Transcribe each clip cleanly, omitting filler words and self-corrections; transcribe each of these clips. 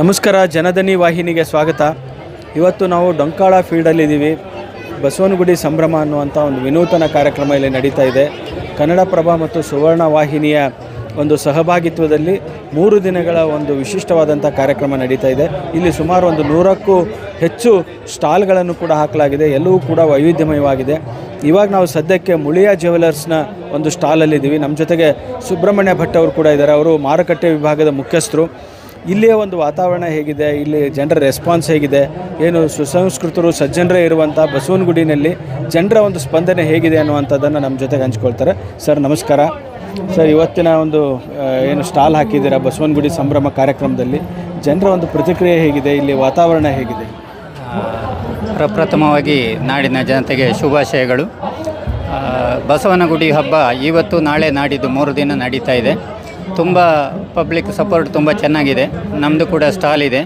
ನಮಸ್ಕಾರ, ಜನಧನಿ ವಾಹಿನಿಗೆ ಸ್ವಾಗತ. ಇವತ್ತು ನಾವು ಡೊಂಕಾಳ ಫೀಲ್ಡಲ್ಲಿದ್ದೀವಿ. ಬಸವನಗುಡಿ ಸಂಭ್ರಮ ಅನ್ನುವಂಥ ಒಂದು ವಿನೂತನ ಕಾರ್ಯಕ್ರಮ ಇಲ್ಲಿ ನಡೀತಾ ಇದೆ. ಕನ್ನಡಪ್ರಭ ಮತ್ತು ಸುವರ್ಣ ವಾಹಿನಿಯ ಒಂದು ಸಹಭಾಗಿತ್ವದಲ್ಲಿ 3 ದಿನಗಳ ಒಂದು ವಿಶಿಷ್ಟವಾದಂಥ ಕಾರ್ಯಕ್ರಮ ನಡೀತಾ ಇದೆ. ಇಲ್ಲಿ ಸುಮಾರು ಒಂದು 100ಕ್ಕೂ ಹೆಚ್ಚು ಸ್ಟಾಲ್ಗಳನ್ನು ಕೂಡ ಹಾಕಲಾಗಿದೆ. ಎಲ್ಲವೂ ಕೂಡ ವೈವಿಧ್ಯಮಯವಾಗಿದೆ. ಇವಾಗ ನಾವು ಸದ್ಯಕ್ಕೆ ಮುಳಿಯಾ ಜ್ಯುವೆಲರ್ಸ್ನ ಒಂದು ಸ್ಟಾಲಲ್ಲಿದ್ದೀವಿ. ನಮ್ಮ ಜೊತೆಗೆ ಸುಬ್ರಹ್ಮಣ್ಯ ಭಟ್ ಅವರು ಕೂಡ ಇದ್ದಾರೆ. ಅವರು ಮಾರುಕಟ್ಟೆ ವಿಭಾಗದ ಮುಖ್ಯಸ್ಥರು. ಇಲ್ಲಿಯ ಒಂದು ವಾತಾವರಣ ಹೇಗಿದೆ, ಇಲ್ಲಿ ಜನರ ರೆಸ್ಪಾನ್ಸ್ ಹೇಗಿದೆ, ಏನು ಸುಸಂಸ್ಕೃತರು ಸಜ್ಜನರೇ ಇರುವಂಥ ಬಸವನಗುಡಿನಲ್ಲಿ ಜನರ ಒಂದು ಸ್ಪಂದನೆ ಹೇಗಿದೆ ಅನ್ನುವಂಥದ್ದನ್ನು ನಮ್ಮ ಜೊತೆಗೆ ಹಂಚ್ಕೊಳ್ತಾರೆ. ಸರ್ ನಮಸ್ಕಾರ. ಸರ್, ಇವತ್ತಿನ ಒಂದು ಏನು ಸ್ಟಾಲ್ ಹಾಕಿದ್ದೀರಾ ಬಸವನಗುಡಿ ಸಂಭ್ರಮ ಕಾರ್ಯಕ್ರಮದಲ್ಲಿ, ಜನರ ಒಂದು ಪ್ರತಿಕ್ರಿಯೆ ಹೇಗಿದೆ, ಇಲ್ಲಿ ವಾತಾವರಣ ಹೇಗಿದೆ? ಪ್ರಪ್ರಥಮವಾಗಿ ನಾಡಿನ ಜನತೆಗೆ ಶುಭಾಶಯಗಳು. ಬಸವನಗುಡಿ ಹಬ್ಬ ಇವತ್ತು ನಾಳೆ ನಾಡಿದ್ದು 3 ದಿನ ನಡೀತಾ ಇದೆ. ತುಂಬ ಪಬ್ಲಿಕ್ ಸಪೋರ್ಟ್ ತುಂಬ ಚೆನ್ನಾಗಿದೆ. ನಮ್ಮದು ಕೂಡ ಸ್ಟಾಲ್ ಇದೆ.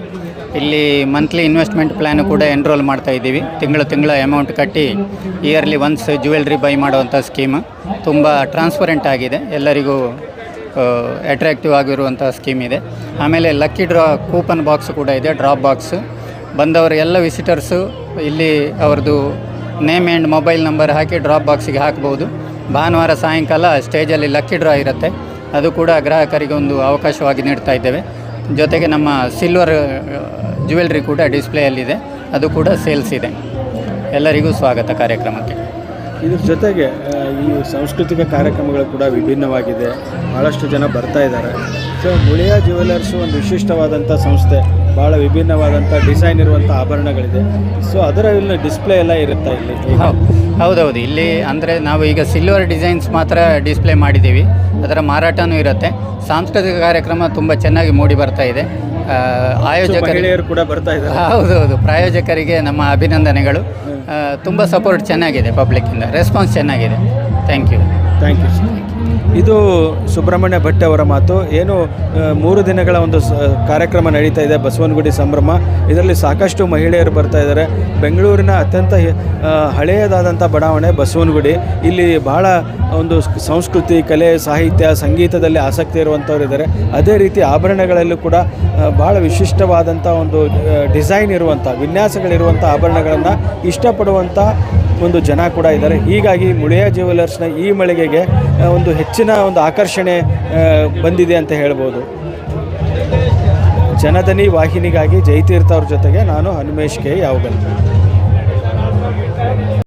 ಇಲ್ಲಿ ಮಂತ್ಲಿ ಇನ್ವೆಸ್ಟ್ಮೆಂಟ್ ಪ್ಲ್ಯಾನು ಕೂಡ ಎನ್ರೋಲ್ ಮಾಡ್ತಾ ಇದ್ದೀವಿ. ತಿಂಗಳ ಅಮೌಂಟ್ ಕಟ್ಟಿ ಇಯರ್ಲಿ ಒನ್ಸ್ ಜ್ಯುವೆಲ್ರಿ ಬೈ ಮಾಡುವಂಥ ಸ್ಕೀಮ್ ತುಂಬ ಟ್ರಾನ್ಸ್ಪರೆಂಟ್ ಆಗಿದೆ. ಎಲ್ಲರಿಗೂ ಅಟ್ರಾಕ್ಟಿವ್ ಆಗಿರುವಂಥ ಸ್ಕೀಮ್ ಇದೆ. ಆಮೇಲೆ ಲಕ್ಕಿ ಡ್ರಾ ಕೂಪನ್ ಬಾಕ್ಸ್ ಕೂಡ ಇದೆ, ಡ್ರಾಪ್ ಬಾಕ್ಸ್. ಬಂದವರು ಎಲ್ಲ ವಿಸಿಟರ್ಸು ಇಲ್ಲಿ ಅವ್ರದ್ದು ನೇಮ್ ಆ್ಯಂಡ್ ಮೊಬೈಲ್ ನಂಬರ್ ಹಾಕಿ ಡ್ರಾಪ್ ಬಾಕ್ಸಿಗೆ ಹಾಕ್ಬೋದು. ಭಾನುವಾರ ಸಾಯಂಕಾಲ ಸ್ಟೇಜಲ್ಲಿ ಲಕ್ಕಿ ಡ್ರಾ ಇರುತ್ತೆ. ಅದು ಕೂಡ ಗ್ರಾಹಕರಿಗೆ ಒಂದು ಅವಕಾಶವಾಗಿ ನೀಡ್ತಾ ಇದ್ದೇವೆ. ಜೊತೆಗೆ ನಮ್ಮ ಸಿಲ್ವರ್ ಜ್ಯುವೆಲ್ರಿ ಕೂಡ ಡಿಸ್ಪ್ಲೇಯಲ್ಲಿದೆ, ಅದು ಕೂಡ ಸೇಲ್ಸ್ ಇದೆ. ಎಲ್ಲರಿಗೂ ಸ್ವಾಗತ ಕಾರ್ಯಕ್ರಮಕ್ಕೆ. ಇದ್ರ ಜೊತೆಗೆ ಈ ಸಾಂಸ್ಕೃತಿಕ ಕಾರ್ಯಕ್ರಮಗಳು ಕೂಡ ವಿಭಿನ್ನವಾಗಿದೆ. ಭಾಳಷ್ಟು ಜನ ಬರ್ತಾ ಇದ್ದಾರೆ. ಸೊ ಮುಳಿಯಾ ಜ್ಯುವೆಲರ್ಸು ಒಂದು ವಿಶಿಷ್ಟವಾದಂಥ ಸಂಸ್ಥೆ, ಭಾಳ ವಿಭಿನ್ನವಾದಂಥ ಡಿಸೈನ್ ಇರುವಂಥ ಆಭರಣಗಳಿದೆ. ಸೊ ಅದರ ಇಲ್ಲಿ ಡಿಸ್ಪ್ಲೇ ಎಲ್ಲ ಇರುತ್ತೆ ಇಲ್ಲಿ. ಹೌದೌದು. ಇಲ್ಲಿ ಅಂದರೆ ನಾವು ಈಗ ಸಿಲ್ವರ್ ಡಿಸೈನ್ಸ್ ಮಾತ್ರ ಡಿಸ್ಪ್ಲೇ ಮಾಡಿದ್ದೀವಿ. ಅದರ ಮಾರಾಟನೂ ಇರುತ್ತೆ. ಸಾಂಸ್ಕೃತಿಕ ಕಾರ್ಯಕ್ರಮ ತುಂಬ ಚೆನ್ನಾಗಿ ಮೂಡಿ ಬರ್ತಾ ಇದೆ. ಆಯೋಜಕರು ಕೂಡ ಬರ್ತಾ ಇದ್ದಾರೆ. ಹೌದೌದು. ಪ್ರಾಯೋಜಕರಿಗೆ ನಮ್ಮ ಅಭಿನಂದನೆಗಳು. ತುಂಬ ಸಪೋರ್ಟ್ ಚೆನ್ನಾಗಿದೆ, ಪಬ್ಲಿಕ್ಕಿಂದ ರೆಸ್ಪಾನ್ಸ್ ಚೆನ್ನಾಗಿದೆ. Thank you. ಇದು ಸುಬ್ರಹ್ಮಣ್ಯ ಭಟ್ ಅವರ ಮಾತು. ಏನು 3 ದಿನಗಳ ಒಂದು ಕಾರ್ಯಕ್ರಮ ನಡೀತಾ ಇದೆ ಬಸವನಗುಡಿ ಸಂಭ್ರಮ. ಇದರಲ್ಲಿ ಸಾಕಷ್ಟು ಮಹಿಳೆಯರು ಬರ್ತಾ ಇದ್ದಾರೆ. ಬೆಂಗಳೂರಿನ ಅತ್ಯಂತ ಹಳೆಯದಾದಂಥ ಬಡಾವಣೆ ಬಸವನಗುಡಿ. ಇಲ್ಲಿ ಭಾಳ ಒಂದು ಸಂಸ್ಕೃತಿ, ಕಲೆ, ಸಾಹಿತ್ಯ, ಸಂಗೀತದಲ್ಲಿ ಆಸಕ್ತಿ ಇರುವಂಥವ್ರು ಇದ್ದಾರೆ. ಅದೇ ರೀತಿ ಆಭರಣಗಳಲ್ಲೂ ಕೂಡ ಭಾಳ ವಿಶಿಷ್ಟವಾದಂಥ ಒಂದು ಡಿಸೈನ್ ಇರುವಂಥ, ವಿನ್ಯಾಸಗಳಿರುವಂಥ ಆಭರಣಗಳನ್ನು ಇಷ್ಟಪಡುವಂಥ ಒಂದು ಜನ ಕೂಡ ಇದ್ದಾರೆ. ಹೀಗಾಗಿ ಮುಳಿಯಾ ಜ್ಯುವೆಲರ್ಸ್ನ ಈ ಮಳಿಗೆಗೆ ಒಂದು ಹೆಚ್ಚಿನ ಒಂದು ಆಕರ್ಷಣೆ ಬಂದಿದೆ ಅಂತ ಹೇಳ್ಬೋದು. ಜನಧನಿ ವಾಹಿನಿಗಾಗಿ ಜಯತೀರ್ಥ ಅವ್ರ ಜೊತೆಗೆ ನಾನು ಹನುಮೇಶ್ ಕೆ ಯಾವಗಲ್.